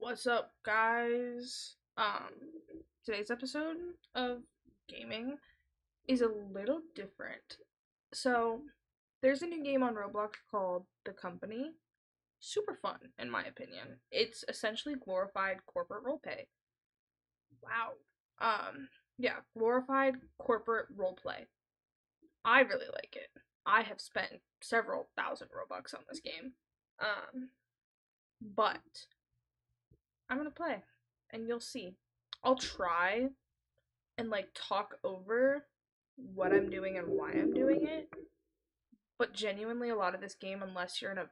What's up, guys? Today's episode of gaming is a little different. So, there's a new game on Roblox called The Company. Super fun, in my opinion. It's essentially glorified corporate roleplay. Wow. Yeah, glorified corporate roleplay. I really like it. I have spent several thousand Robux on this game. Um, but I'm gonna play, and you'll see. I'll try and talk over what I'm doing and why I'm doing it. But genuinely, a lot of this game, unless you're in a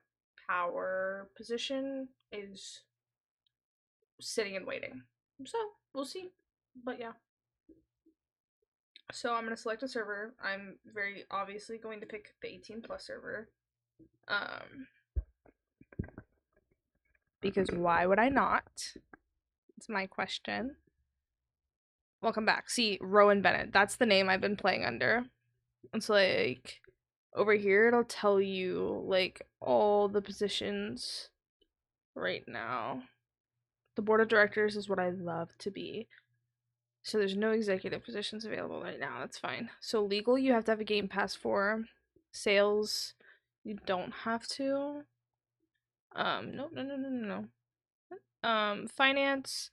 power position, is sitting and waiting. So we'll see. But yeah. So I'm gonna select a server. I'm very obviously going to pick the 18 plus server. Um, because why would I not? It's my question. Welcome back. See, Rowan Bennett. That's the name I've been playing under. It's like over here it'll tell you like all the positions right now. The board of directors is what I love to be. So there's no executive positions available right now. That's fine. So legal, you have to have a game pass for. Sales, you don't have to. Nope, no. Finance.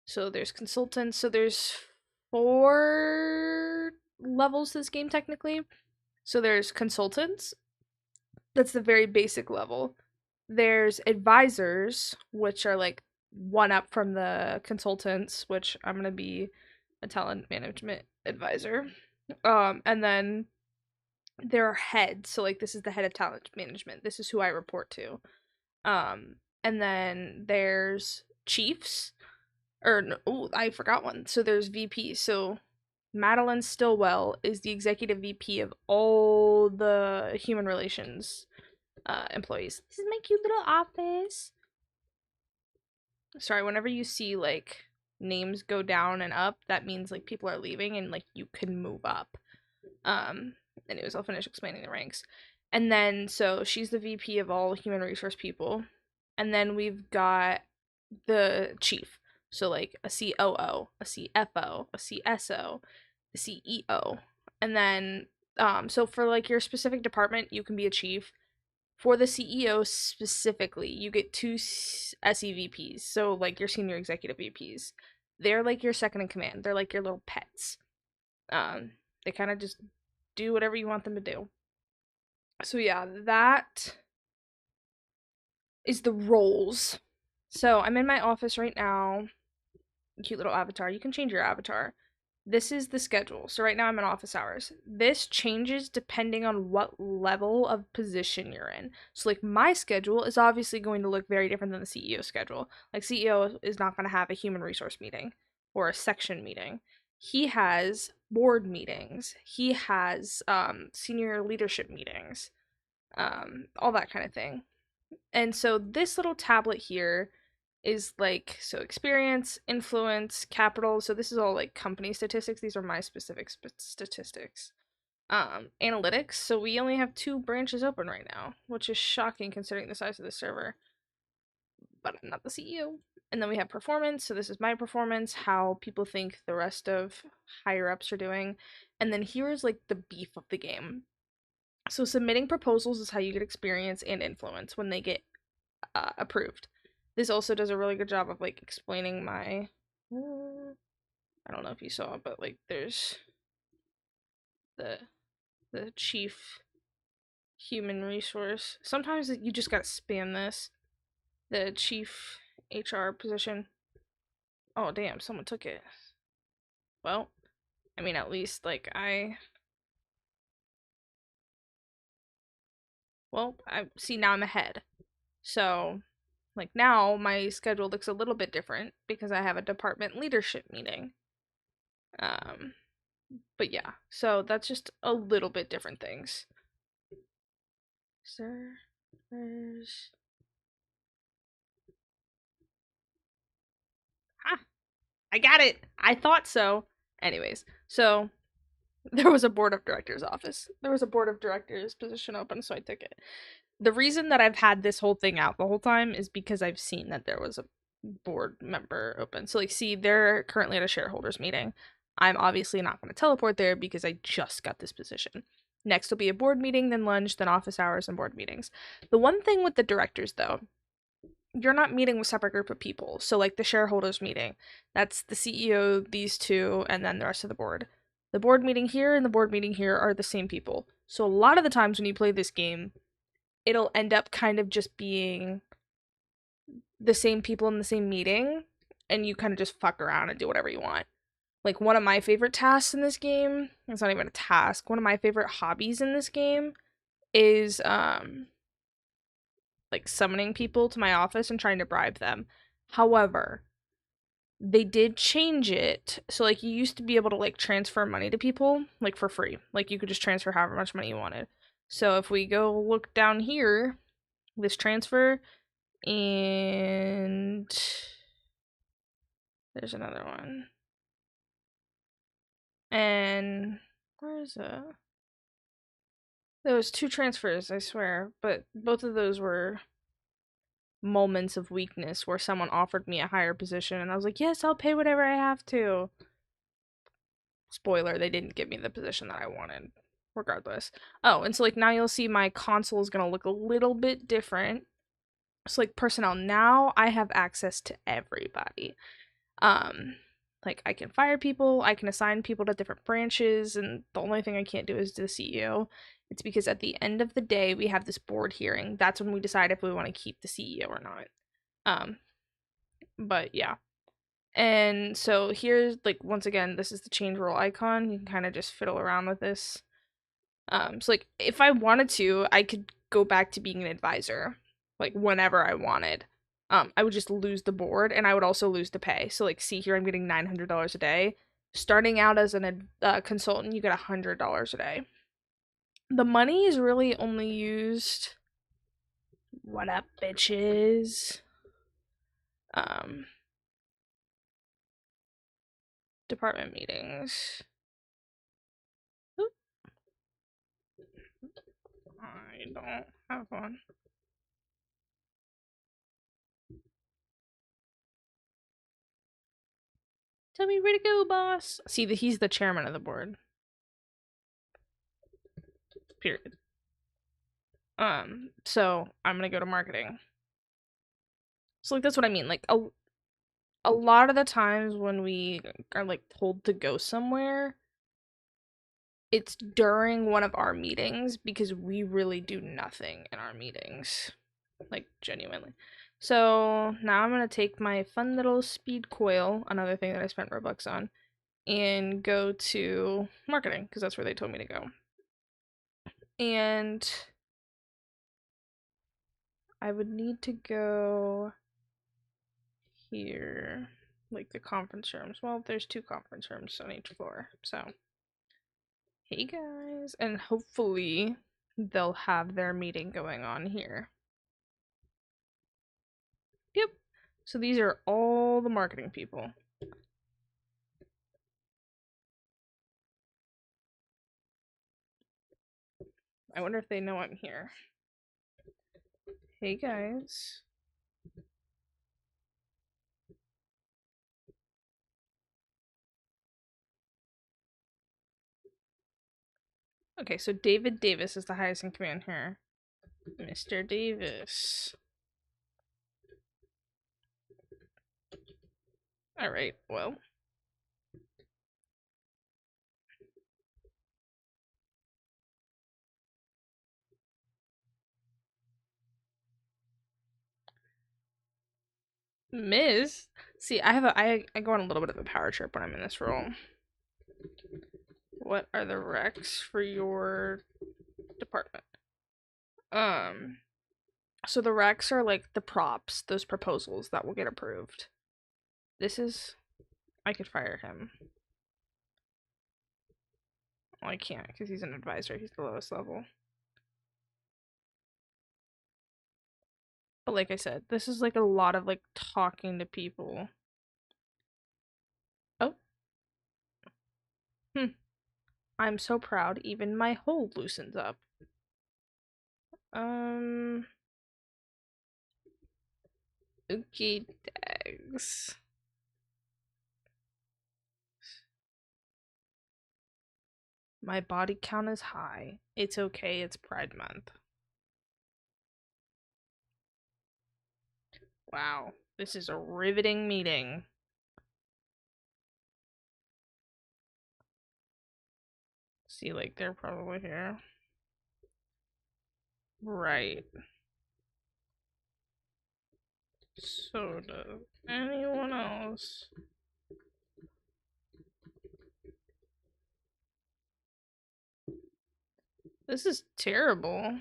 So there's consultants. So there's 4 levels to this game technically. So there's consultants. That's the very basic level. There's advisors, which are like one up from the consultants, which I'm gonna be a talent management advisor. And then there are heads. So like this is the head of talent management. This is who I report to. And then there's chiefs. Or no, oh, I forgot one. So there's VP. So Madeline Stillwell is the executive VP of all the human relations employees. This is my cute little office. Sorry, whenever you see like names go down and up, that means like people are leaving and like you can move up. Anyways, I'll finish explaining the ranks. And then so she's the VP of all human resource people. And then we've got the chief. So like a COO, a CFO, a CSO, a CEO. And then so for like your specific department, you can be a chief. For the CEO specifically, you get 2 SEVPs, so like your senior executive VPs. They're like your second in command. They're like your little pets. They kind of just do whatever you want them to do. So yeah, that is the roles. So I'm in my office right now. Cute little avatar. You can change your avatar. This is the schedule. So right now I'm in office hours. This changes depending on what level of position you're in. So like my schedule is obviously going to look very different than the CEO schedule. Like CEO is not going to have a human resource meeting or a section meeting. He has board meetings. He has senior leadership meetings. All that kind of thing. And so this little tablet here is like so experience, influence, capital. So this is all like company statistics. These are my specific statistics. Analytics. So we only have 2 branches open right now, which is shocking considering the size of the server. But I'm not the CEO. And then we have performance. So this is my performance, how people think the rest of higher ups are doing. And then here's like the beef of the game. So submitting proposals is how you get experience and influence when they get approved. This also does a really good job of like explaining my I don't know if you saw, but like there's the chief human resource. Sometimes you just gotta spam this. The chief HR position. Oh damn, someone took it. Well, I mean at least like I see now I'm ahead. So like now my schedule looks a little bit different because I have a department leadership meeting. But yeah, so that's just a little bit different things. Servers. Ah, I got it. I thought so. Anyways, so there was a board of directors office. There was a board of directors position open, so I took it. The reason that I've had this whole thing out the whole time is because I've seen that there was a board member open. So like, see, they're currently at a shareholders meeting. I'm obviously not going to teleport there because I just got this position. Next will be a board meeting, then lunch, then office hours and board meetings. The one thing with the directors though, you're not meeting with separate group of people. So like the shareholders meeting, that's the CEO, these two, and then the rest of the board. The board meeting here and the board meeting here are the same people. So a lot of the times when you play this game, it'll end up kind of just being the same people in the same meeting, and you kind of just fuck around and do whatever you want. Like one of my favorite tasks in this game, it's not even a task, one of my favorite hobbies in this game is like summoning people to my office and trying to bribe them. However, they did change it. So like you used to be able to like transfer money to people like for free. Like you could just transfer however much money you wanted. So if we go look down here, this transfer, and there's another one. And where is it? There was two transfers, I swear, but both of those were moments of weakness where someone offered me a higher position and I was like, yes, I'll pay whatever I have to. Spoiler, they didn't give me the position that I wanted, regardless. Oh, and so like now you'll see my console is gonna look a little bit different. So like personnel, now I have access to everybody. Like I can fire people, I can assign people to different branches, and the only thing I can't do is the CEO. It's because at the end of the day we have this board hearing. That's when we decide if we want to keep the CEO or not. But yeah. And so here's like once again, this is the change role icon. You can kind of just fiddle around with this. So like if I wanted to, I could go back to being an advisor, like whenever I wanted. I would just lose the board and I would also lose the pay. So like see here, I'm getting $900 a day. Starting out as an consultant, you get $100 a day. The money is really only used. What up, bitches? Department meetings. Oop. I don't have one. Tell me where to go, boss. See, he's the chairman of the board. Period. So I'm gonna go to marketing. So like that's what I mean. Like a lot of the times when we are like told to go somewhere, it's during one of our meetings because we really do nothing in our meetings. Like genuinely. So now I'm gonna take my fun little speed coil, another thing that I spent Robux on, and go to marketing because that's where they told me to go. And I would need to go here, like the conference rooms. Well, there's two conference rooms on each floor, so hey guys, and hopefully they'll have their meeting going on here. Yep. So these are all the marketing people. I wonder if they know I'm here. Hey guys. Okay, so David Davis is the highest in command here. Mr. Davis. Alright, well. Miss? See, I go on a little bit of a power trip when I'm in this role. What are the recs for your department? So the recs are like the props, those proposals that will get approved. This is, I could fire him. Well, I can't because he's an advisor. He's the lowest level. But like I said, this is like a lot of like talking to people. Oh. I'm so proud, even my hole loosens up. Okay, bags. My body count is high. It's okay, it's Pride Month. Wow, this is a riveting meeting. See, like, they're probably here. Right. So does anyone else? This is terrible.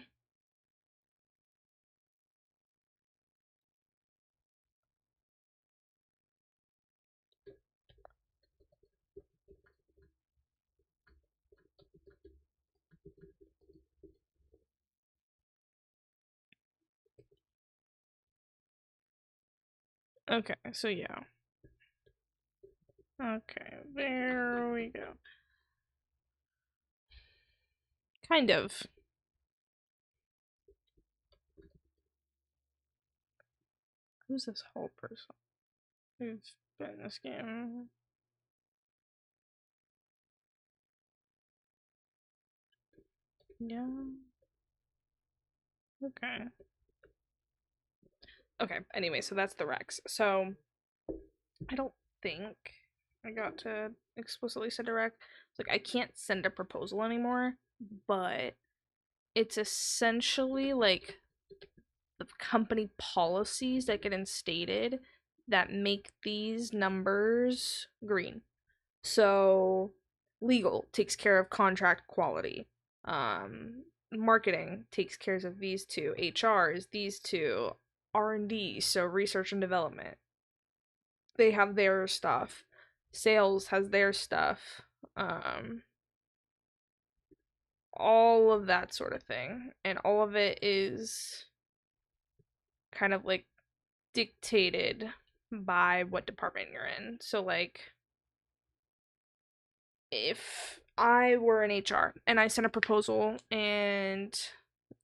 Okay, so yeah. Okay, there we go. Kind of. Who's this whole person who's been in this game? Yeah. Okay. Okay, anyway, so that's the Rex. So, I don't think I got to explicitly send a Rex. Like, I can't send a proposal anymore, but it's essentially like the company policies that get instated that make these numbers green. So legal takes care of contract quality. Marketing takes care of these two. HR is these two. R&D, so research and development. They have their stuff. Sales has their stuff. Um all of that sort of thing. And all of it is kind of like dictated by what department you're in. So like if I were in HR and I sent a proposal and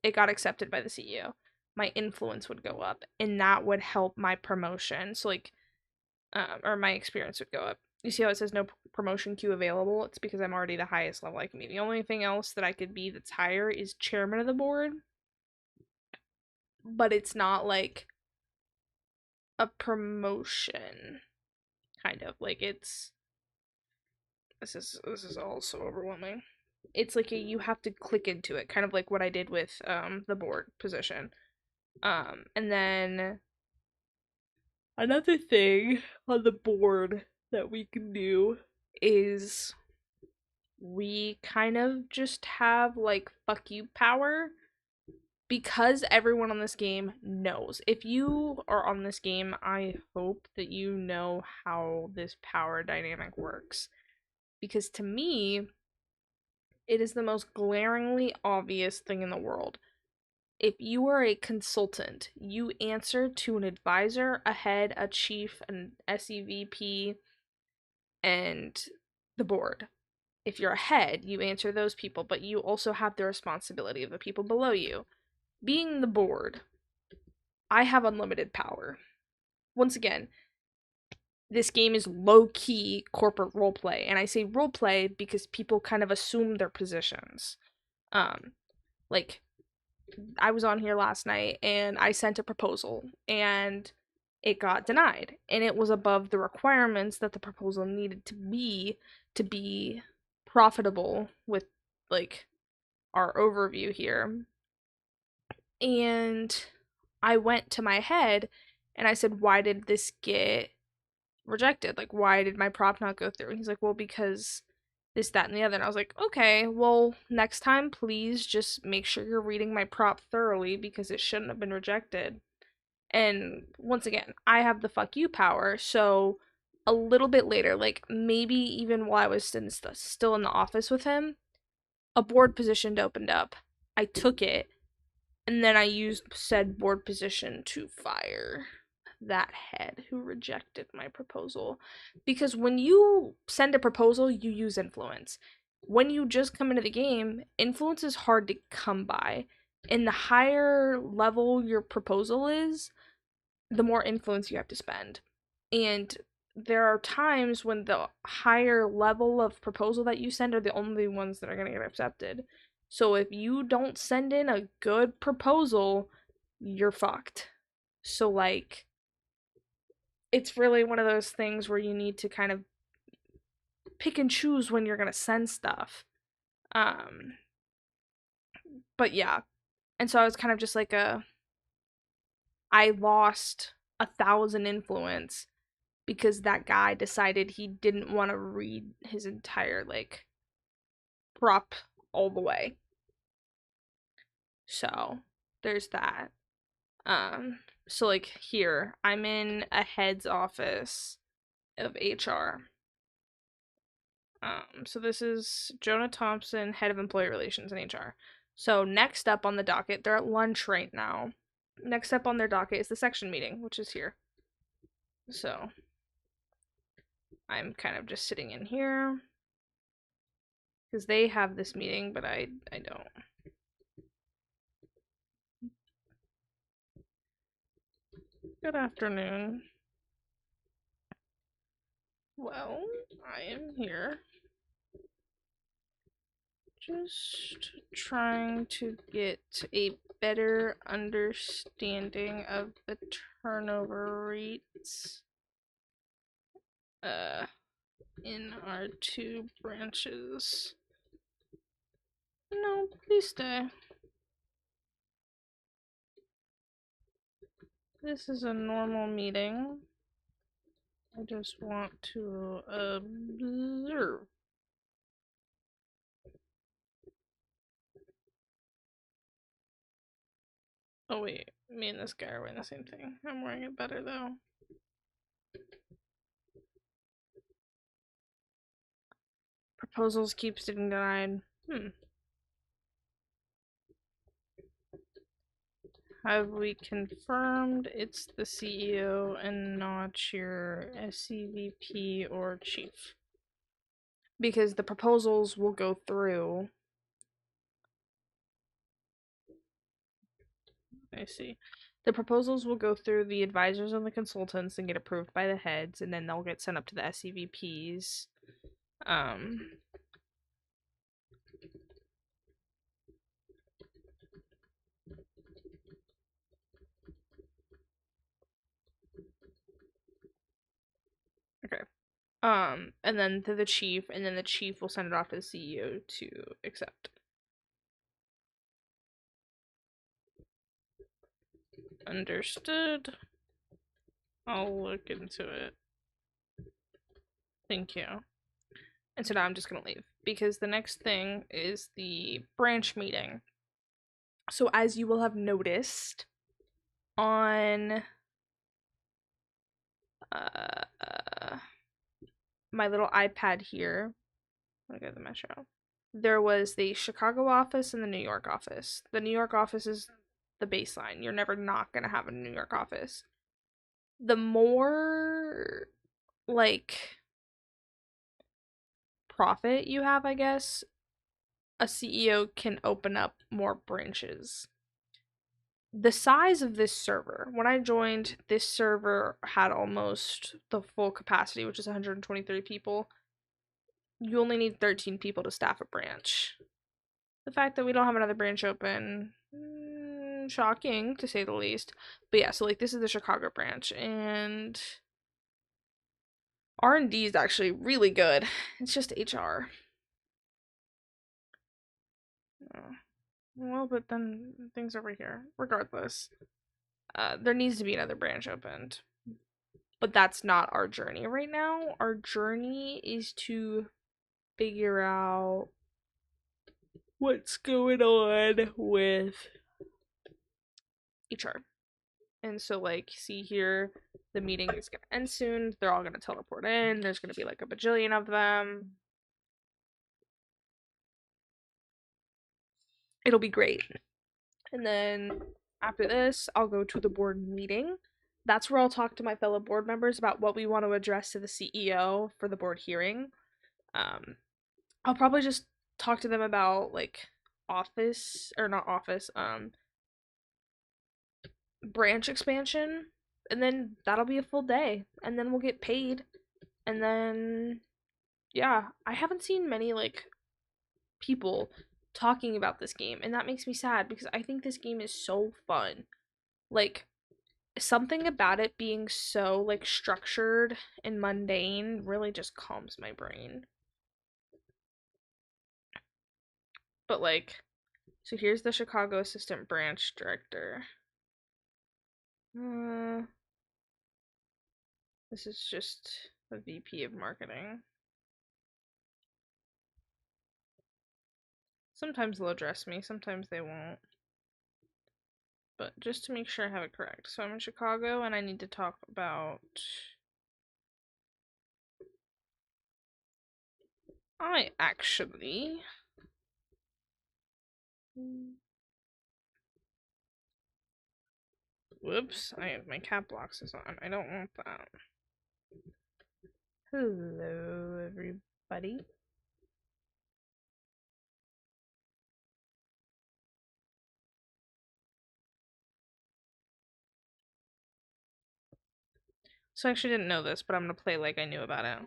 it got accepted by the CEO, my influence would go up and that would help my promotion. So like or my experience would go up. You see how it says no promotion queue available? It's because I'm already the highest level I can be. The only thing else that I could be that's higher is chairman of the board, but it's not like a promotion kind of like it's this is all so overwhelming. It's like you have to click into it, kind of like what I did with the board position. And then another thing on the board that we can do is we kind of just have like fuck you power because everyone on this game knows. If you are on this game, I hope that you know how this power dynamic works. Because to me, it is the most glaringly obvious thing in the world. If you are a consultant, you answer to an advisor, a head, a chief, an SEVP, and the board. If you're a head, you answer those people, but you also have the responsibility of the people below you. Being the board, I have unlimited power. Once again, this game is low-key corporate roleplay, and I say roleplay because people kind of assume their positions. Like, I was on here last night, and I sent a proposal, and it got denied, and it was above the requirements that the proposal needed to be profitable with, like, our overview here. And I went to my head, and I said, why did this get rejected? Like, why did my prop not go through? And he's like, well, because this, that, and the other. And I was like, okay, well, next time, please just make sure you're reading my prop thoroughly because it shouldn't have been rejected. And once again, I have the fuck you power. So a little bit later, like maybe even while I was still in the office with him, a board position opened up. I took it, and then I used said board position to fire that head who rejected my proposal. Because when you send a proposal, you use influence. When you just come into the game, influence is hard to come by. And the higher level your proposal is, the more influence you have to spend. And there are times when the higher level of proposal that you send are the only ones that are going to get accepted. So if you don't send in a good proposal, you're fucked. So like it's really one of those things where you need to kind of pick and choose when you're going to send stuff. Um but yeah. And so I was kind of just like I lost 1,000 influence because that guy decided he didn't want to read his entire like prop all the way. So there's that. So like here, I'm in a head's office of HR. So this is Jonah Thompson, head of employee relations and HR. So next up on the docket, they're at lunch right now. Next up on their docket is the section meeting, which is here. So I'm kind of just sitting in here because they have this meeting, but I don't. Good afternoon. Well, I am here just trying to get a better understanding of the turnover rates in our two branches. No, please stay. This is a normal meeting. I just want to observe. Oh wait, me and this guy are wearing the same thing. I'm wearing it better though. Proposals keep getting denied. Have we confirmed it's the CEO and not your SCVP or chief? Because the proposals will go through. I see. The proposals will go through the advisors and the consultants and get approved by the heads, and then they'll get sent up to the SCVPs. Okay. And then to the chief, and then the chief will send it off to the CEO to accept. Understood. I'll look into it. Thank you. And so now I'm just gonna leave because the next thing is the branch meeting. So as you will have noticed on my little iPad here, let me go to the metro. There was the Chicago office and the New York office. The New York office is the baseline. You're never not gonna have a New York office. The more like profit you have, I guess, a CEO can open up more branches. The size of this server, when I joined, this server had almost the full capacity, which is 123 people. You only need 13 people to staff a branch. The fact that we don't have another branch open, shocking to say the least. But yeah, so like this is the Chicago branch, and R&D is actually really good. It's just HR. Oh. Well, but then things over here. Regardless, there needs to be another branch opened. But that's not our journey right now. Our journey is to figure out what's going on with HR. And so, like, see here, the meeting is gonna end soon. They're all gonna teleport in. There's gonna be like a bajillion of them. It'll be great. And then after this, I'll go to the board meeting. That's where I'll talk to my fellow board members about what we want to address to the CEO for the board hearing. I'll probably just talk to them about like office or not office, branch expansion and then that'll be a full day, and then we'll get paid, and then yeah, I haven't seen many like people talking about this game, and that makes me sad because I think this game is so fun. Like something about it being so like structured and mundane really just calms my brain. But like so here's the Chicago assistant branch director. Uh, this is just a VP of marketing. Sometimes they'll address me, sometimes they won't. But just to make sure I have it correct. So I'm in Chicago and I need to talk about I actually whoops, I have my cap locks is on. I don't want that. Hello everybody. So I actually didn't know this, but I'm gonna play like I knew about it.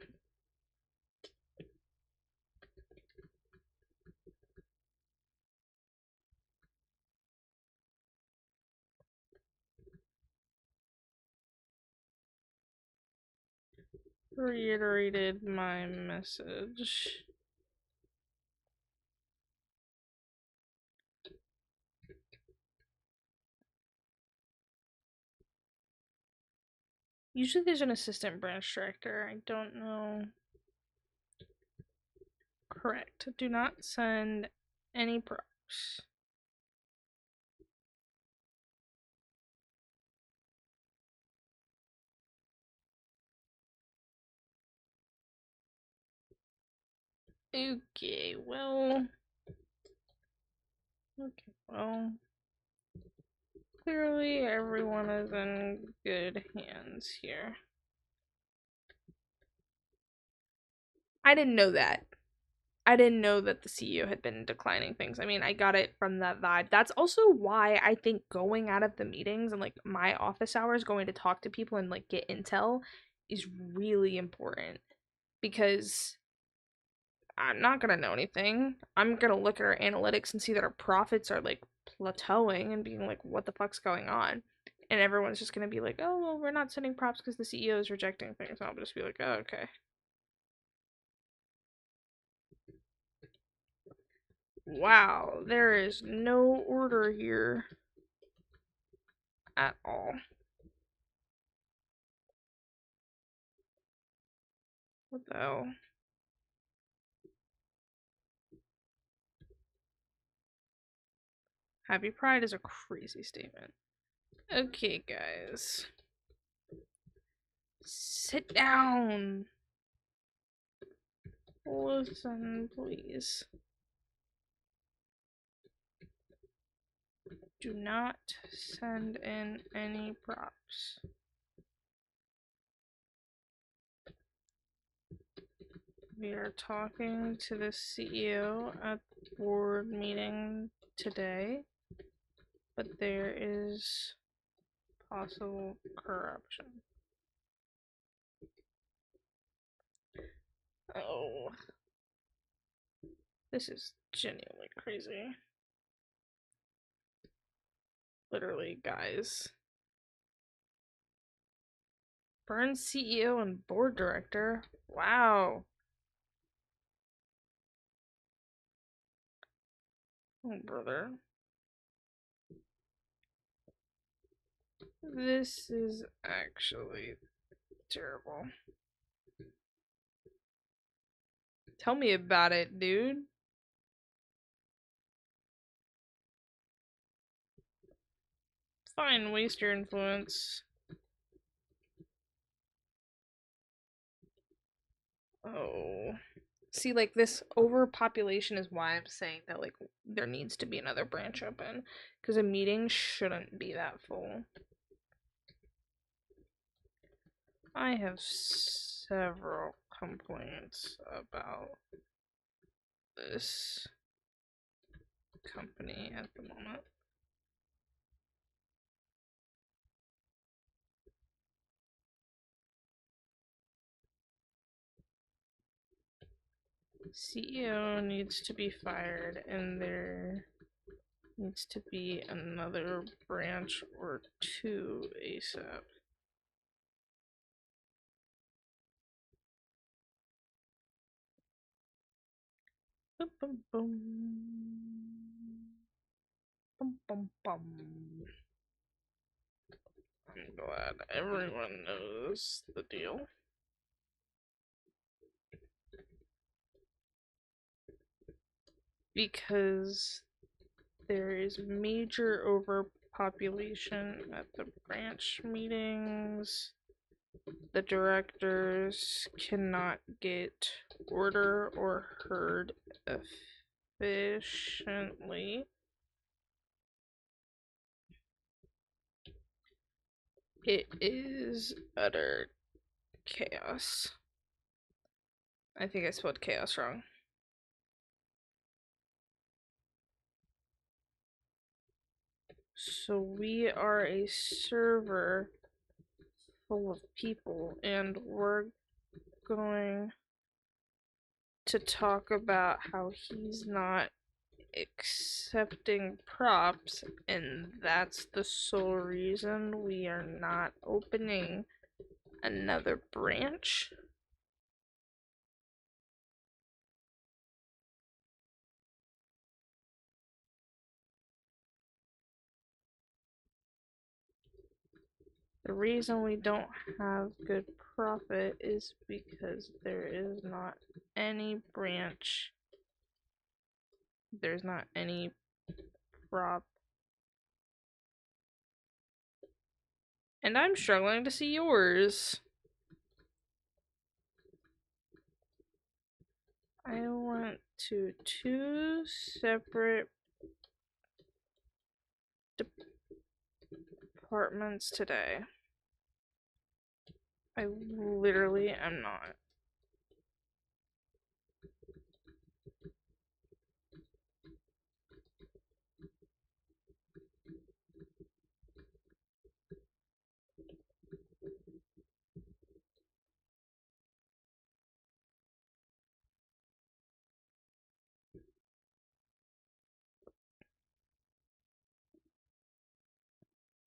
Reiterated my message. Usually there's an assistant branch director. I don't know. Correct. Do not send any props. Okay, well. Okay, well. Clearly everyone is in good hands here. I didn't know that. I didn't know that the CEO had been declining things. I mean, I got it from that vibe. That's also why I think going out of the meetings and like my office hours, going to talk to people and like get intel is really important because I'm not gonna know anything. I'm gonna look at our analytics and see that our profits are like plateauing and being like, what the fuck's going on? And everyone's just gonna be like, oh, well, we're not sending props because the CEO is rejecting things. And I'll just be like, oh, okay. Wow, there is no order here at all. What the hell? Happy Pride is a crazy statement. Okay, guys. Sit down. Listen, please. Do not send in any props. We are talking to the CEO at the board meeting today, but there is possible corruption. Oh. This is genuinely crazy. Literally, guys. Burns CEO and board director? Wow. Oh, brother. This is actually terrible. Tell me about it, dude. Fine, waste your influence. Oh. See, like, this overpopulation is why I'm saying that, like, there needs to be another branch open. Because a meeting shouldn't be that full. I have several complaints about this company at the moment. CEO needs to be fired, and there needs to be another branch or two ASAP. Boom, boom, boom. Bum, bum, bum. I'm glad everyone knows the deal. Because there is major overpopulation at the branch meetings. The directors cannot get order or heard efficiently. It is utter chaos. I think I spelled chaos wrong. So we are a server full of people, and we're going to talk about how he's not accepting props, and that's the sole reason we are not opening another branch. The reason we don't have good profit is because there is not any branch. There's not any prop. And I'm struggling to see yours. I went to 2 separate departments today. I literally am not.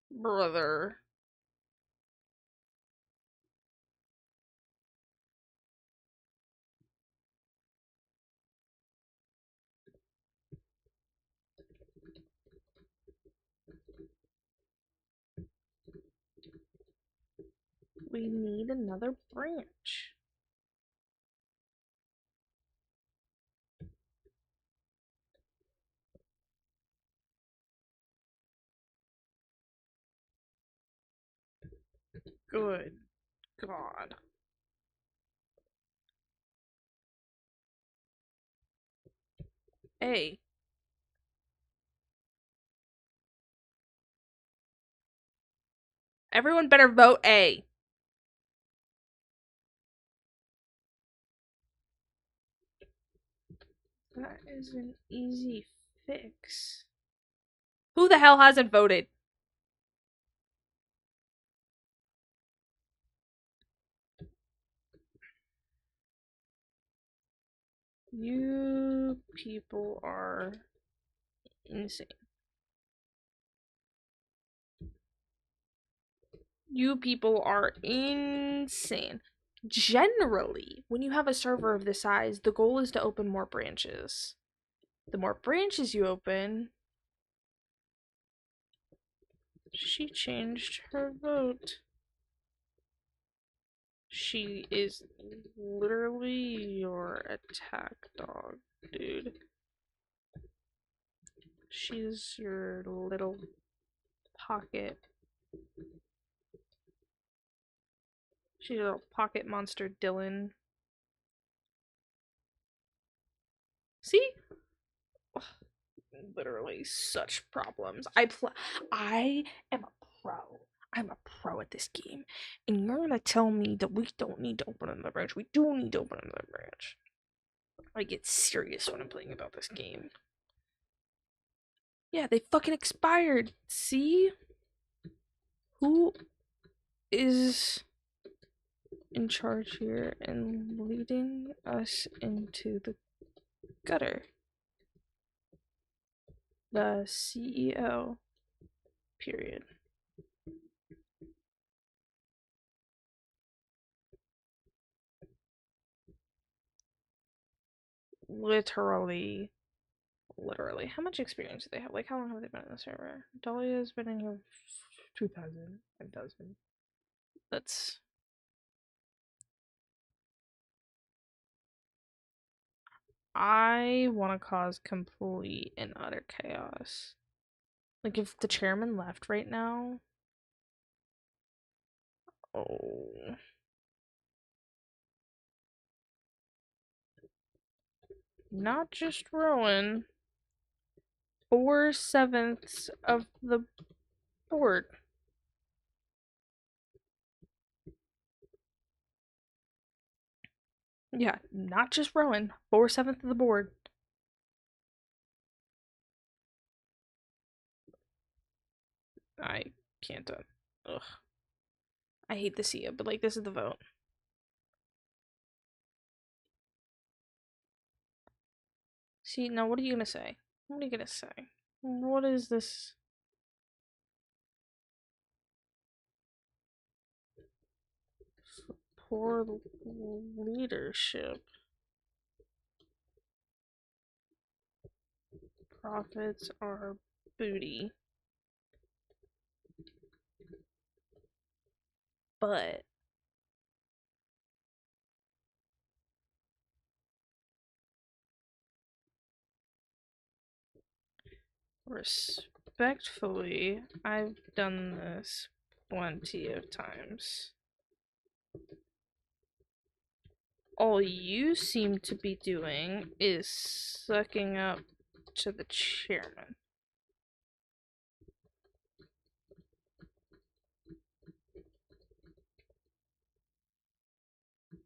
Brother. We need another branch. Good God. A. Everyone better vote A. That is an easy fix. Who the hell hasn't voted? You people are insane. You people are insane. Generally, when you have a server of this size, the goal is to open more branches. The more branches you open, she changed her vote. She is literally your attack dog, dude. She's your little pocket. She's a little pocket monster, Dylan. See? Ugh, literally such problems. I am a pro. I'm a pro at this game. And you're gonna tell me that we don't need to open another branch. We do need to open another branch. I get serious when I'm playing about this game. Yeah, they fucking expired. See? Who is in charge here and leading us into the gutter. The CEO. Period. Literally. How much experience do they have? Like, how long have they been in the server? Dahlia's been in here 2000, 5000. That's. I want to cause complete and utter chaos. Like, if the chairman left right now. Oh. Not just Rowan. 4/7 of the board. Yeah, not just Rowan. 4/7 of the board. I can't. Ugh. I hate to see it, but like, this is the vote. See, now what are you gonna say? What are you gonna say? What is this? Poor leadership. Profits are booty. But respectfully, I've done this plenty of times. All you seem to be doing is sucking up to the chairman.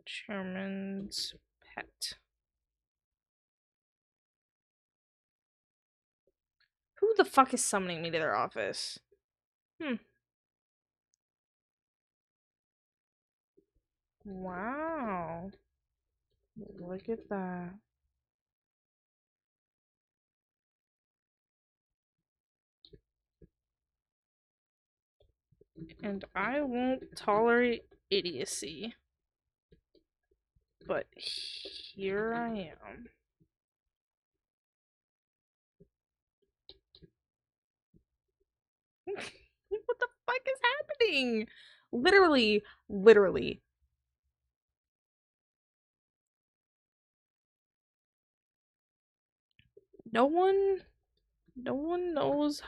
Chairman's pet. Who the fuck is summoning me to their office? Wow. Look at that. And I won't tolerate idiocy. But here I am. What the fuck is happening? Literally. No one knows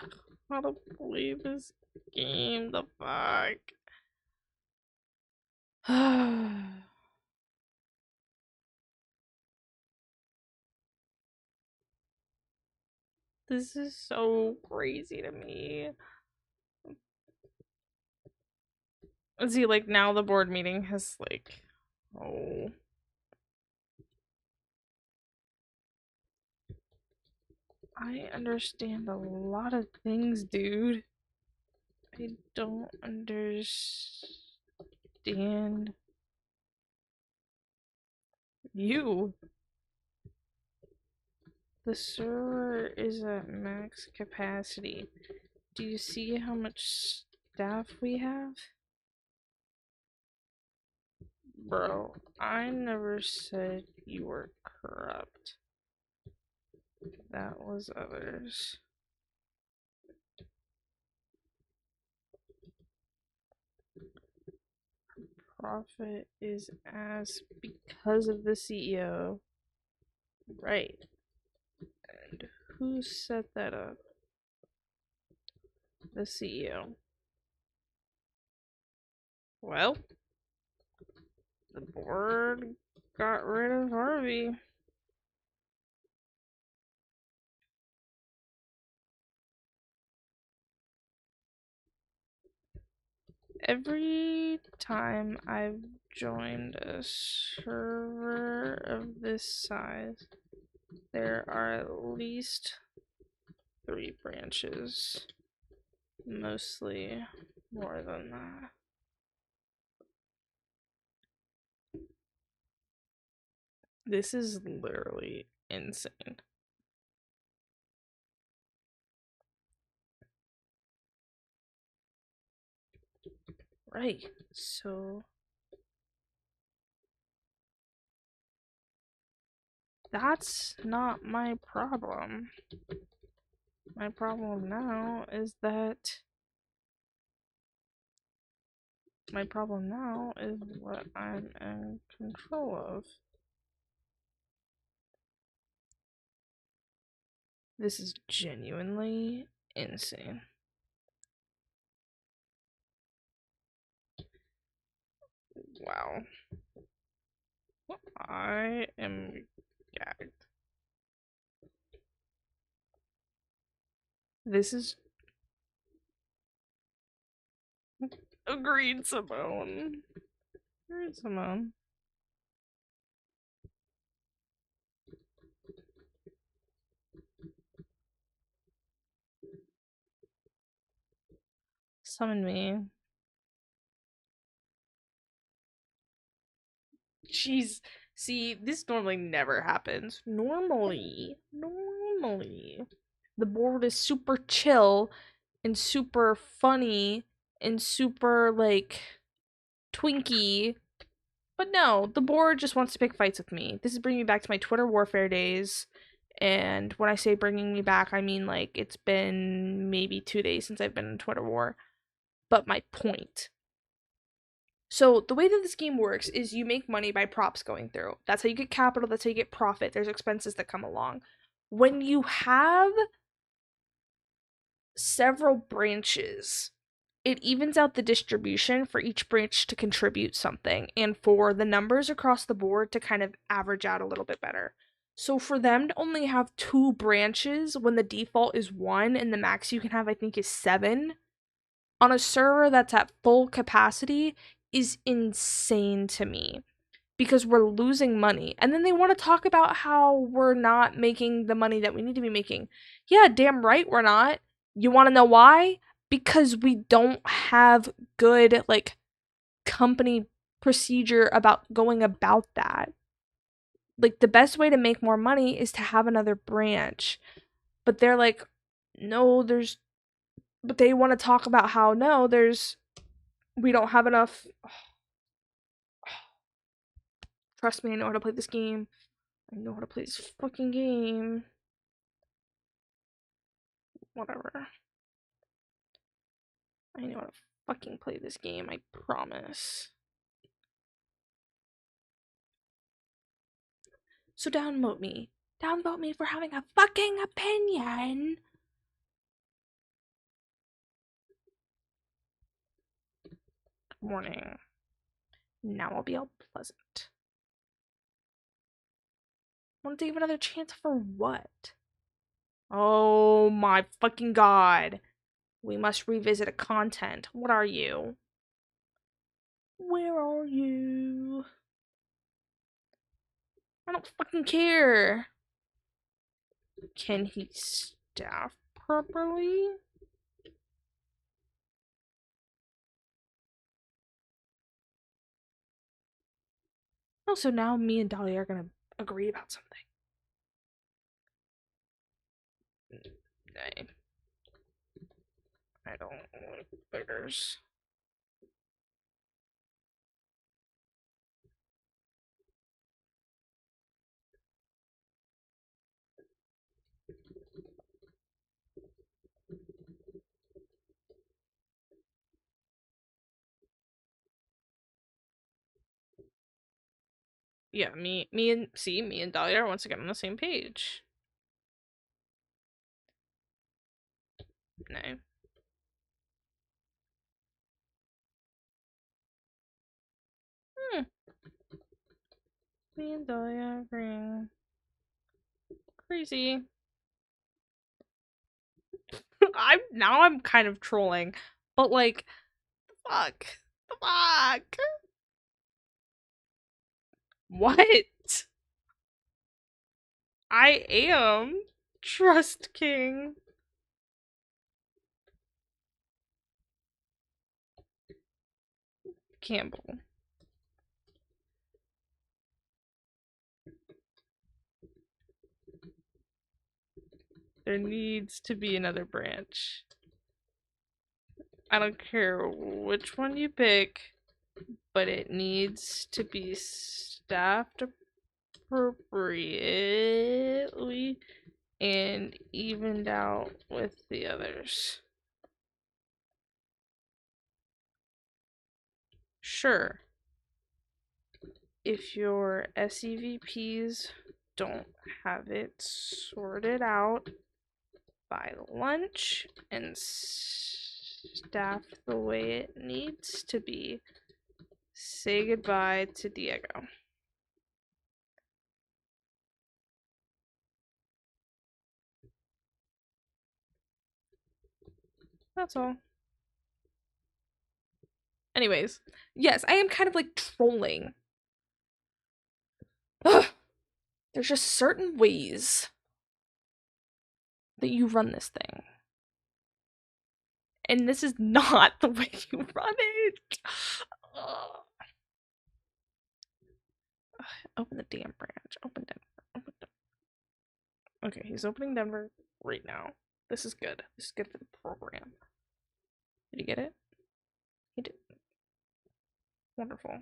how to play this game. The fuck? This is so crazy to me. See, like, now the board meeting has, like, oh. I understand a lot of things, dude. I don't understand you. The server is at max capacity. Do you see how much staff we have? Bro, I never said you were corrupt. That was others. Profit is as because of the CEO. Right. And who set that up? The CEO. Well, the board got rid of Harvey. Every time I've joined a server of this size, there are at least 3 branches. Mostly more than that. This is literally insane. Right. So that's not my problem. My problem now is that what I'm in control of. This is genuinely insane. Wow. I am gagged. This is agreed, Simone. Agreed, Simone. Summon me. Jeez. See, this normally never happens. Normally. The board is super chill and super funny and super, like, twinky. But no, the board just wants to pick fights with me. This is bringing me back to my Twitter warfare days. And when I say bringing me back, I mean, like, it's been maybe 2 days since I've been in Twitter war. But my point. So the way that this game works is you make money by props going through. That's how you get capital, that's how you get profit. There's expenses that come along. When you have several branches, it evens out the distribution for each branch to contribute something and for the numbers across the board to kind of average out a little bit better. So for them to only have 2 branches when the default is 1 and the max you can have I think is 7 on a server that's at full capacity is insane to me because we're losing money. And then they want to talk about how we're not making the money that we need to be making. Yeah, damn right we're not. You want to know why? Because we don't have good, like, company procedure about going about that. Like, the best way to make more money is to have another branch. But they're like, no, but they want to talk about how, no, we don't have enough. Trust me, I know how to play this game. I know how to play this fucking game. Whatever. I know how to fucking play this game, I promise. So downvote me. Downvote me for having a fucking opinion. Good morning. Now I'll be all pleasant. Want to give another chance for what? Oh my fucking god. We must revisit a content. What are you? Where are you? I don't fucking care. Can he staff properly? Oh, so now me and Dolly are gonna agree about something. Nay. I don't like beggars. Yeah, me and Dahlia are once again on the same page. No. Hmm. Me and Dahlia agreeing. Crazy. I'm kind of trolling, but like, fuck, fuck. What? I am Trust King. Campbell. There needs to be another branch. I don't care which one you pick, but it needs to be staffed appropriately and evened out with the others. Sure, if your SEVPs don't have it sorted out by lunch and staffed the way it needs to be, say goodbye to Diego. That's all. Anyways, yes, I am kind of like trolling. Ugh. There's just certain ways that you run this thing. And this is not the way you run it. Ugh. Open the damn branch. Open Denver. Open Denver. Okay, he's opening Denver right now. This is good. This is good for the program. Did he get it? He did. Wonderful.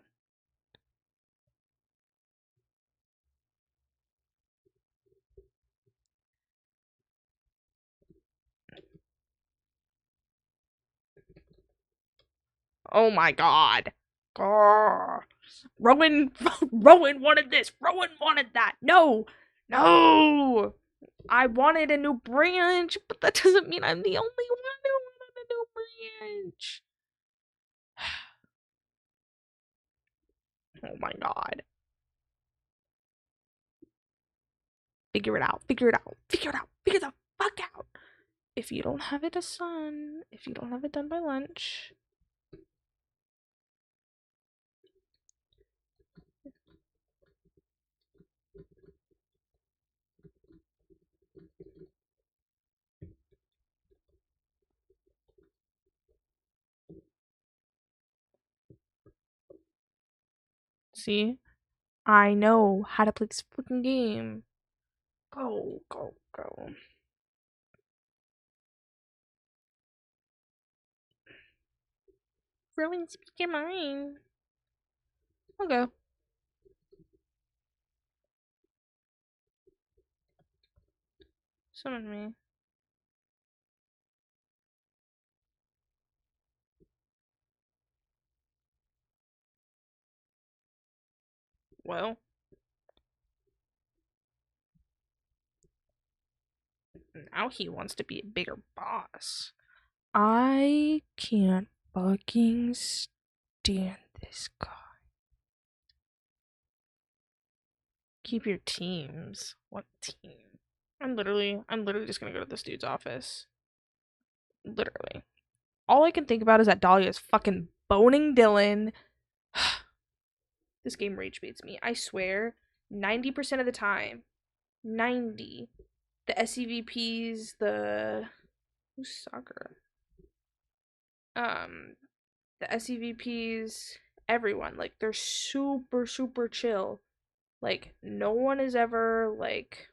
Oh my god. Grr. Rowan wanted this. Rowan wanted that. No. No. I wanted a new branch, but that doesn't mean I'm the only one who wanted a new branch. Oh my god. Figure it out. Figure it out. Figure it out. Figure the fuck out. If you don't have it done, if you don't have it done by lunch. See? I know how to play this fucking game. Go, go, go. Really speak your mind. I'll go. Summon me. Well. Now he wants to be a bigger boss. I can't fucking stand this guy. Keep your teams. What team? I'm literally just gonna go to this dude's office. Literally. All I can think about is that Dahlia is fucking boning Dylan. This game rage baits me. I swear, 90% of the time, 90, the SCVPs, who's Sakura? The SCVPs, everyone, like, they're super, super chill. Like, no one is ever, like,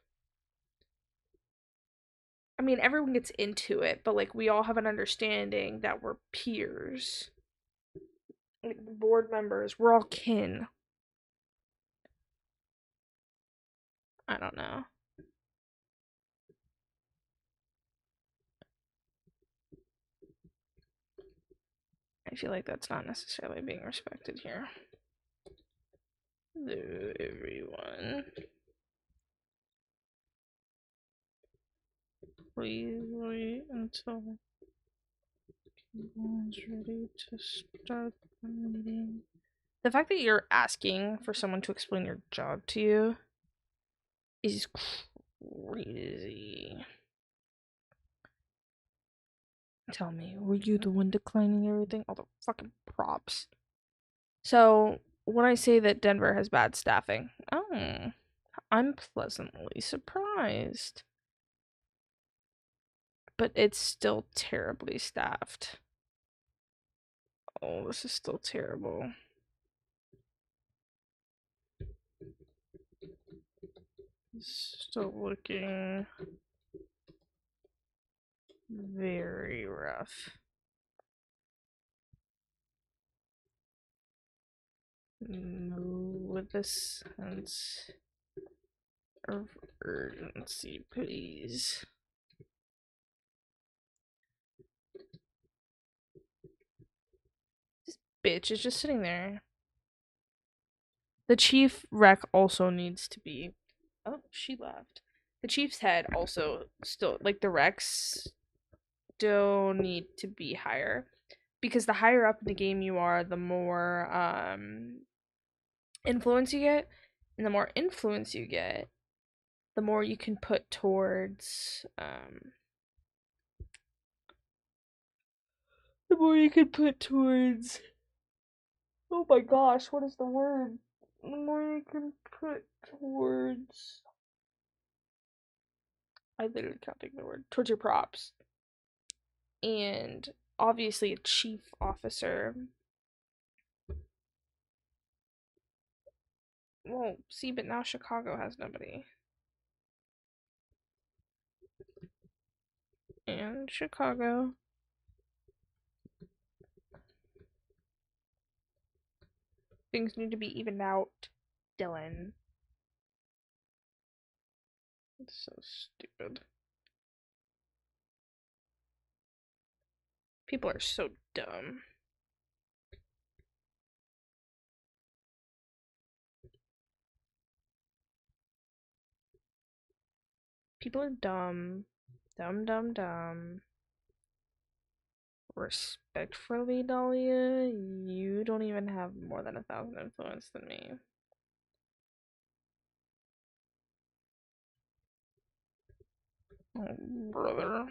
I mean, everyone gets into it, but, like, we all have an understanding that we're peers. Like, board members, we're all kin. I don't know. I feel like that's not necessarily being respected here. Hello, everyone. Please wait until everyone's ready to start the meeting. The fact that you're asking for someone to explain your job to you is crazy. Tell me, were you the one declining everything? All the fucking props. So, when I say that Denver has bad staffing, I'm pleasantly surprised. But it's still terribly staffed. Oh, this is still terrible. Still looking Very rough. With the sense of urgency, please. This bitch is just sitting there. The chief rec also needs to be. Oh, she left. The chief's head also still, like, the recs still need to be higher, because the higher up in the game you are, the more influence you get, and the more influence you get, the more you can put towards the more you can put towards oh my gosh, what is the word? The more you can put towards, I literally can't think of the word, towards your props. And obviously a chief officer. Well, see, but now Chicago has nobody. And Chicago. Things need to be evened out, Dylan. It's so stupid. People are so dumb. People are dumb. Dumb, dumb, dumb. Respectfully, Dahlia, you don't even have more than 1,000 influence than me. Oh, brother.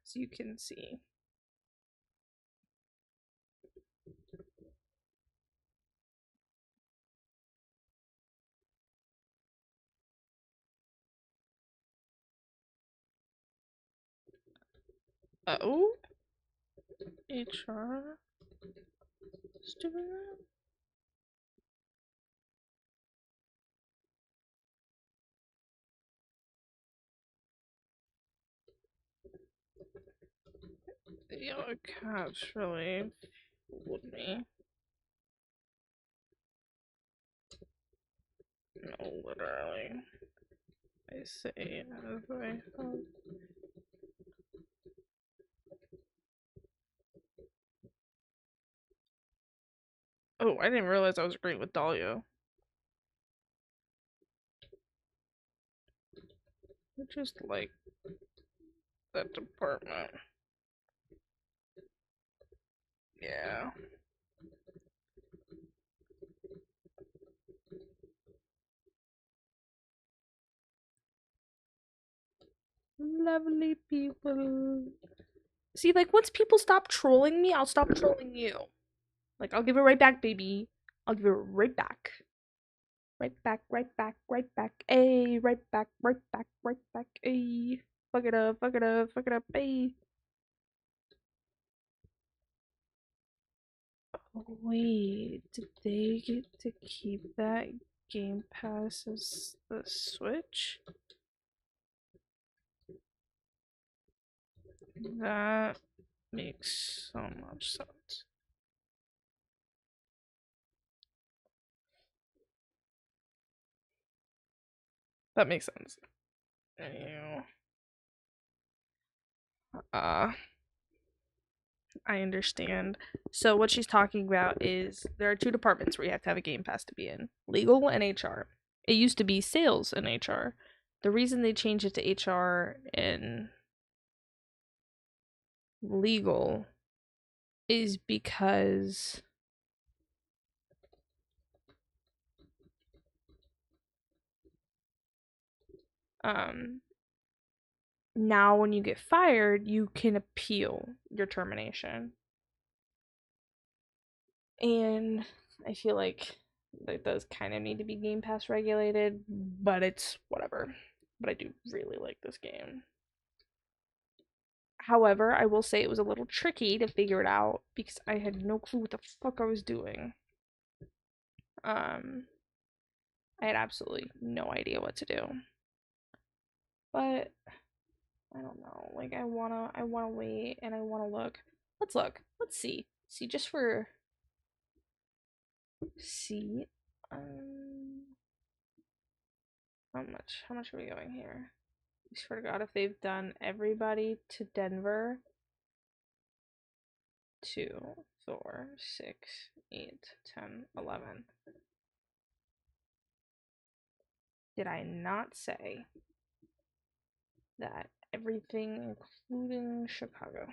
As you can see. Oh? HR? Is doing that? The yellow cat's really fooled me. No, literally. I say as I hope. Oh, I didn't realize I was agreeing with Dahlia. I just like that department. Yeah. Lovely people. See, like, once people stop trolling me, I'll stop trolling you. Like, I'll give it right back, baby. I'll give it right back. Right back, right back, right back. Ayy, right back, right back, right back. Ayy. Fuck it up, fuck it up, fuck it up. Ayy. Oh, wait, did they get to keep that Game Pass as the Switch? That makes so much sense. That makes sense. Anyway, uh, I understand. So what she's talking about is there are two departments where you have to have a Game Pass to be in: legal and HR. It used to be sales and HR. The reason they changed it to HR and legal is because um now when you get fired, you can appeal your termination. And I feel like It does kind of need to be Game Pass regulated, but it's whatever. But I do really like this game. However, I will say it was a little tricky to figure it out because I had no clue what the fuck I was doing. Um, I had absolutely no idea what to do. But I don't know. Like I wanna wait and I wanna look. Let's look. Let's see. See just for see. How much are we going here? I swear to God, if they've done everybody to Denver, 2, 4, 6, 8, 10, 11. Did I not say that everything, including Chicago?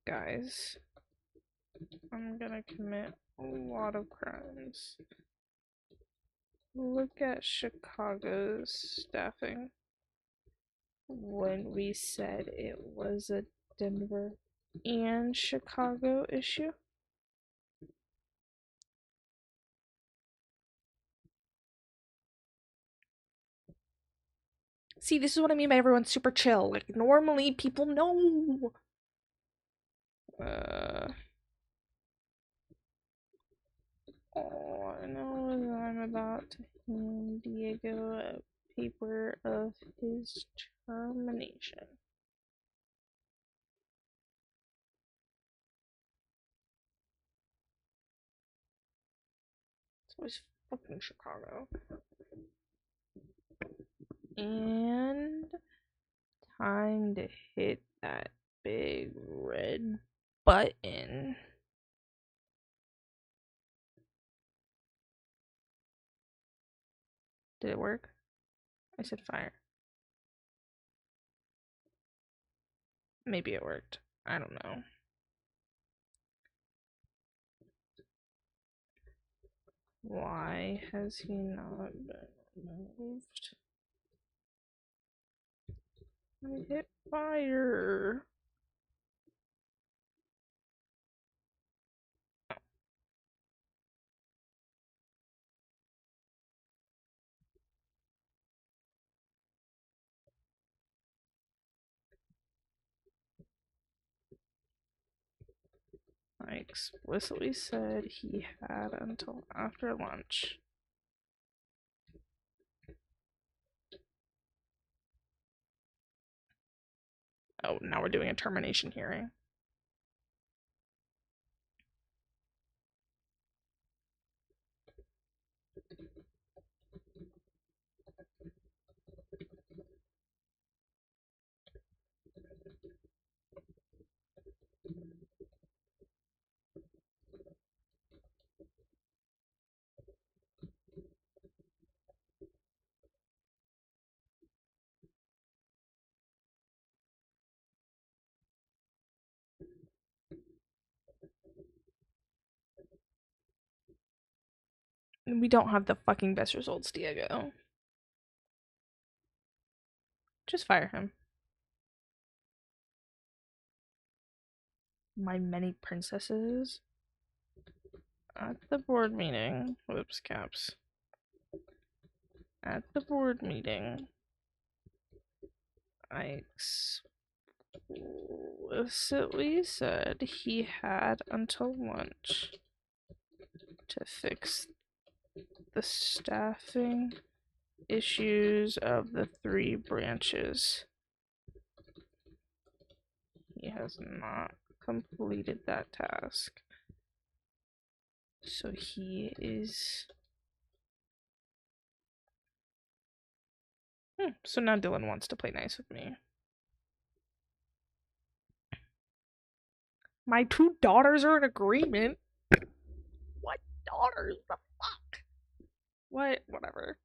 Guys, I'm gonna commit a lot of crimes. Look at Chicago's staffing when we said it was a Denver and Chicago issue. See, this is what I mean by everyone's super chill. Like, normally people know. All I know is I'm about to hand Diego a paper of his termination. It's always fucking Chicago. And time to hit that big red button. Did it work? I said fire. Maybe it worked. I don't know. Why has he not been moved? I hit fire. I explicitly said he had until after lunch. Oh, now we're doing a termination hearing. We don't have the fucking best results, Diego. Just fire him. My many princesses. At the board meeting. Whoops, caps. At the board meeting, I explicitly said he had until lunch to fix the staffing issues of the 3 branches. He has not completed that task. So he is... So now Dylan wants to play nice with me. My 2 daughters are in agreement. What daughters? The fuck? What? Whatever.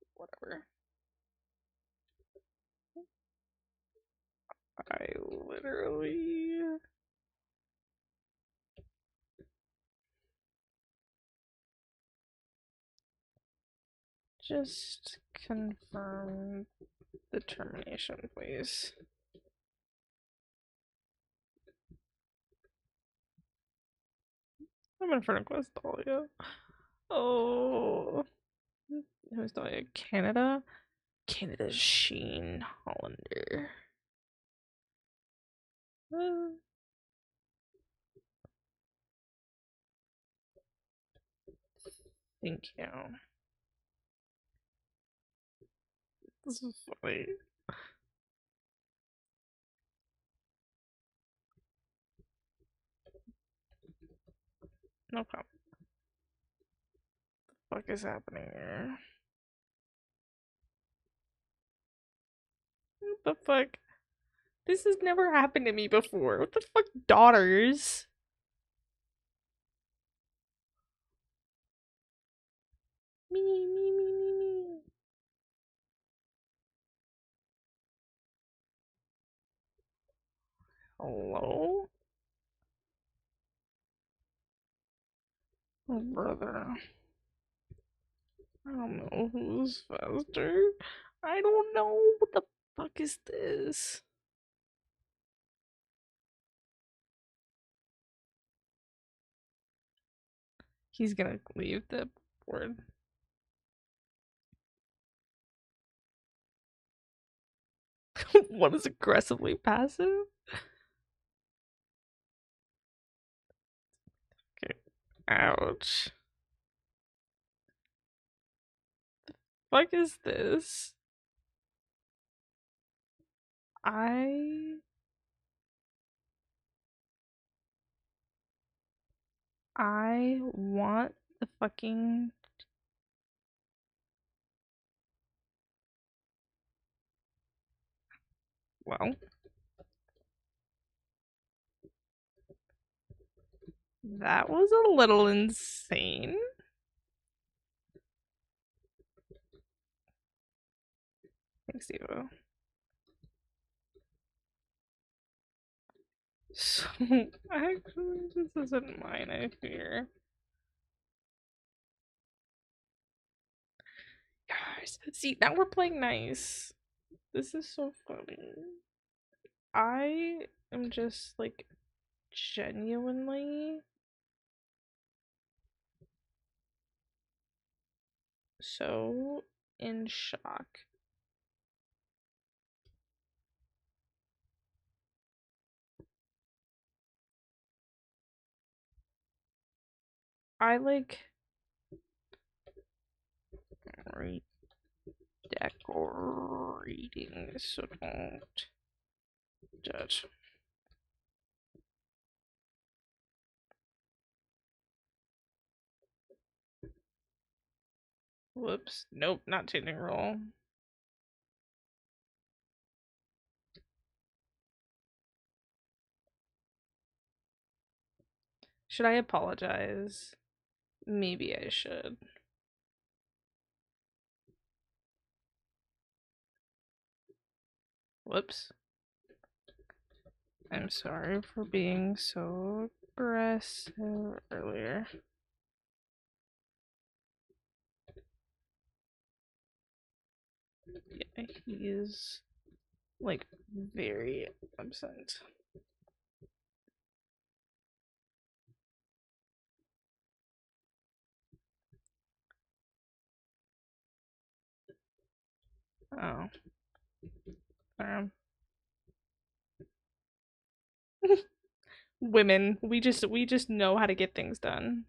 I literally... Just confirm the termination, please. I'm in front of Questalia. Oh, who's the Canada? Canada's Sheen Hollander. Thank you. This is funny. No problem. What the fuck is happening here? What the fuck? This has never happened to me before. What the fuck, daughters? Me, me, me, me, me. Hello? Oh, brother. I don't know who's faster. I don't know. What the fuck is this? He's gonna leave the board. What is aggressively passive? Okay. Ouch. Fuck is this? I I want the fucking well, that was a little insane. Thanks, Devo. So actually this isn't mine, I fear. Guys, see now we're playing nice. This is so funny. I am just like genuinely so in shock. I like redecorating, so don't judge. Whoops. Nope, not changing role. Should I apologize? Maybe I should. Whoops. I'm sorry for being so aggressive earlier. Yeah, he's like very upset. Oh. Women, we just know how to get things done.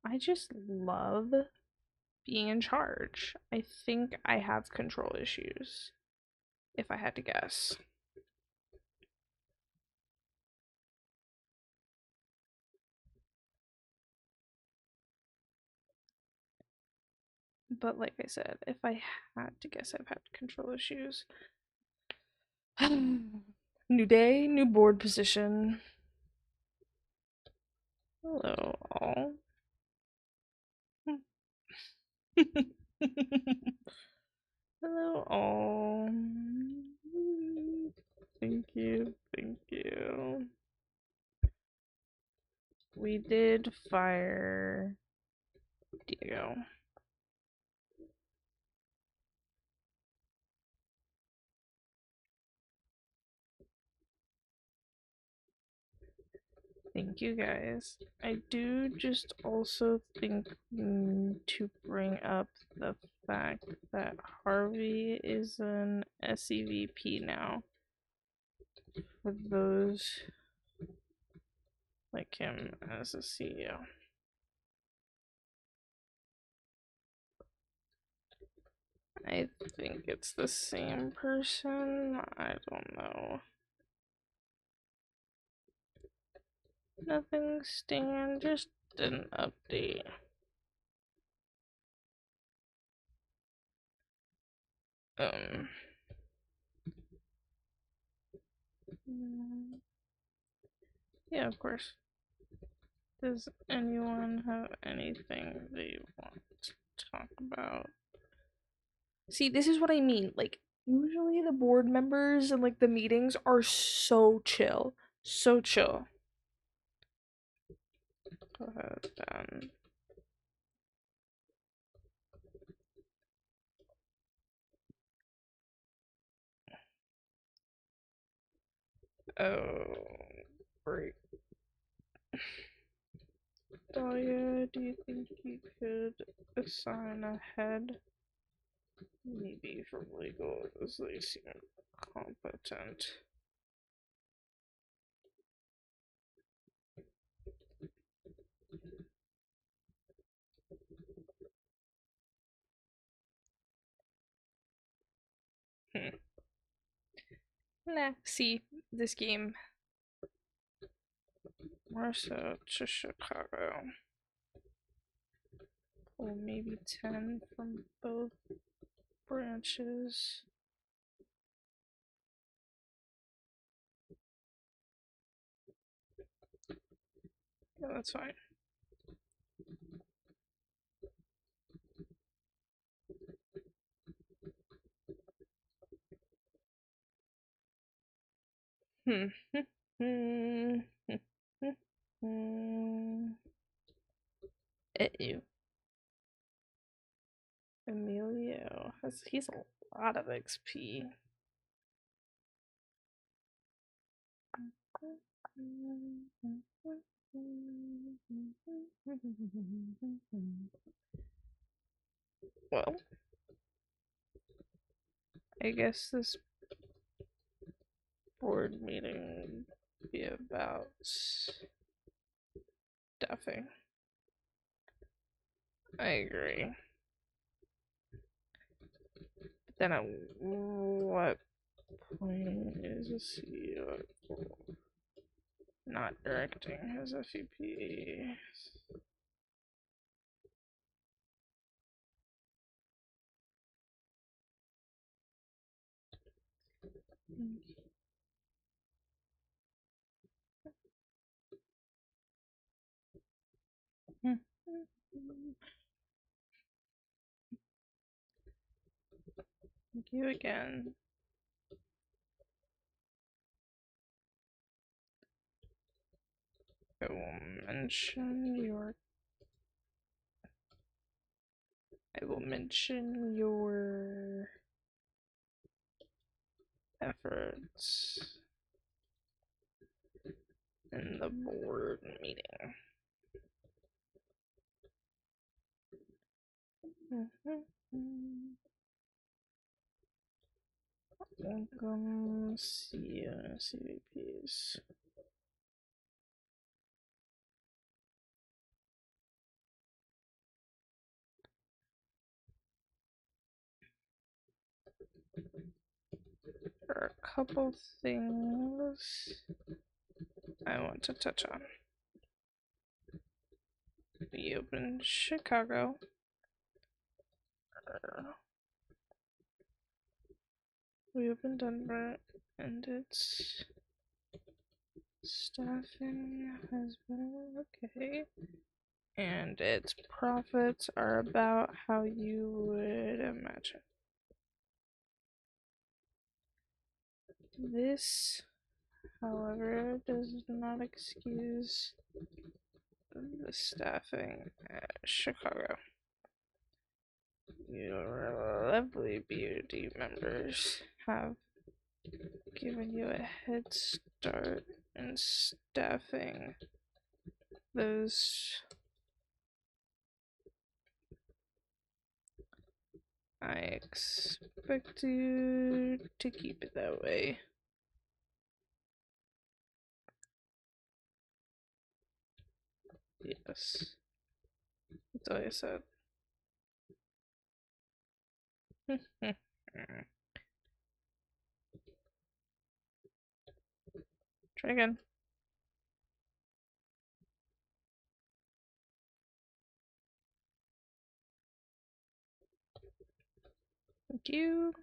I just love being in charge. I think I have control issues, if I had to guess. But like I said, if I had to guess, I've had control issues. New day, new board position. Hello, all. Hello, all. Thank you, thank you. We did fire Diego. Thank you guys. I do just also think to bring up the fact that Harvey is an SEVP now. For those like him as a CEO. I think it's the same person. I don't know. Nothing, Stan, just an update. Yeah, of course. Does anyone have anything they want to talk about? See, this is what I mean. Like, usually the board members and like the meetings are so chill. So chill. Go ahead, then. Oh, great. Dahlia, do you think you could assign a head? Maybe from legal, as they seem competent. Nah, see, this game. Marcia to Chicago. Or maybe 10 from both branches. Yeah, that's fine. Ew. Emilio. He's a lot of XP. Well, I guess this board meeting would be about stuffing. I agree. But then at what point is a CEO not directing his FEP? Thank you again. I will mention your efforts in the board meeting. Welcome, CVPs. There are a couple things I want to touch on. We opened Chicago. We opened Denver, and its staffing has been okay. And its profits are about how you would imagine. This, however, does not excuse the staffing at Chicago. Your lovely beauty members have given you a head start in staffing those. I expect you to keep it that way. Yes. That's all I said. Try again. Thank you.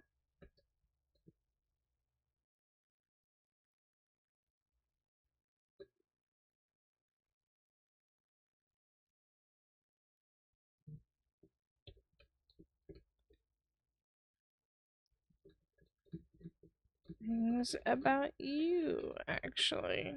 Things about you, actually.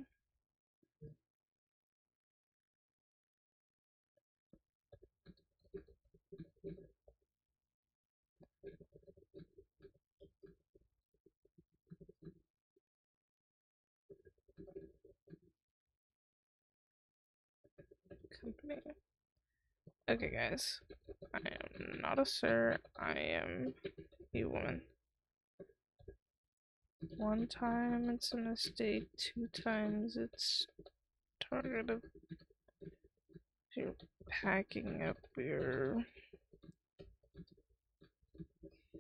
Company. Okay, guys. I am not a sir. I am a woman. One time it's a mistake, two times it's targeted. You're packing up your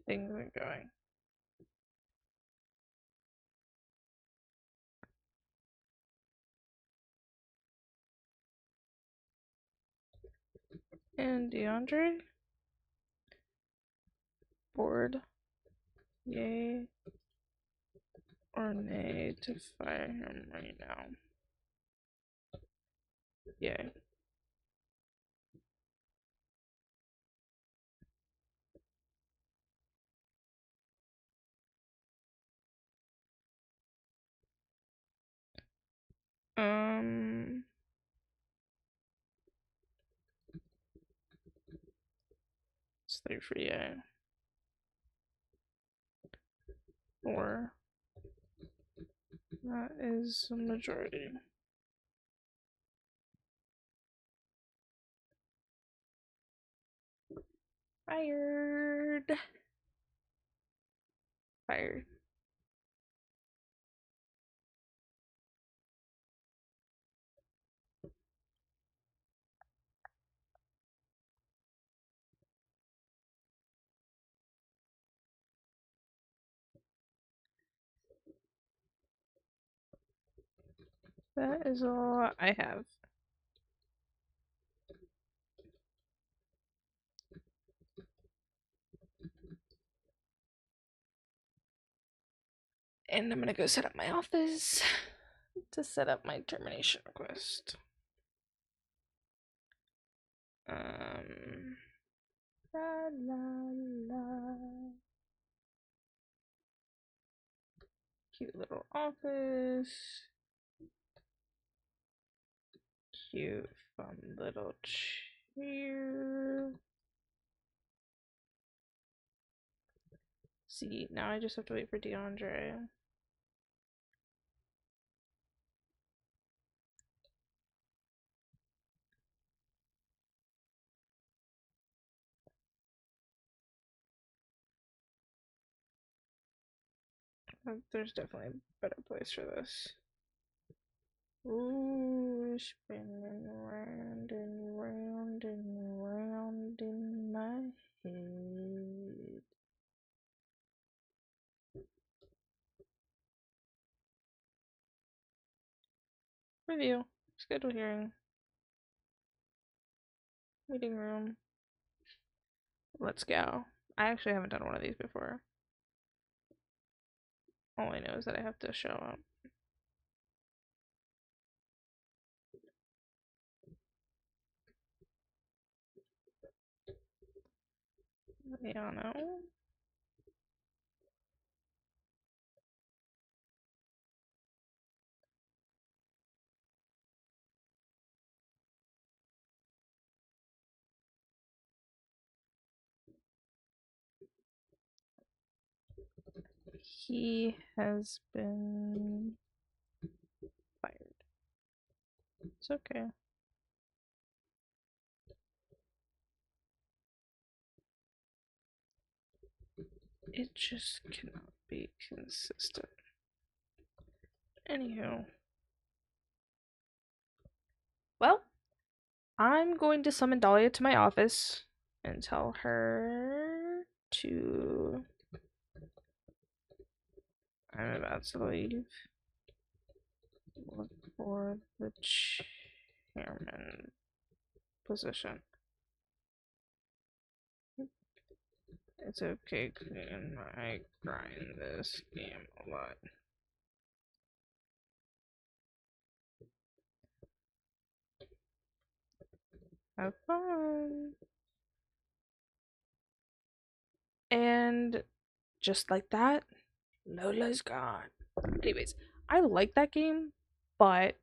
things and going. And DeAndre? Bored? Yay or nay to fire him right now? Yay. It's 3 for yay. Or that is a majority. Fired. Fired. That is all I have. And I'm gonna go set up my office to set up my termination request. La la la. Cute little office. Cute, fun little chair. See, now I just have to wait for DeAndre. There's definitely a better place for this. Ooh, spinning round and round and round in my head. Review. Schedule hearing. Meeting room. Let's go. I actually haven't done one of these before. All I know is that I have to show up. Yeah, no. He has been fired. It's okay. It just cannot be consistent. Anywho. Well, I'm going to summon Dahlia to my office and tell her to. I'm about to leave. Look for the chairman position. It's okay, Queen. I grind this game a lot. Have fun. And just like that, Lola's gone. Anyways, I like that game, but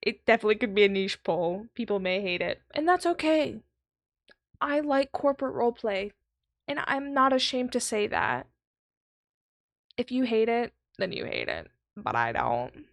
it definitely could be a niche poll. People may hate it, and that's okay. I like corporate roleplay, and I'm not ashamed to say that. If you hate it, then you hate it, but I don't.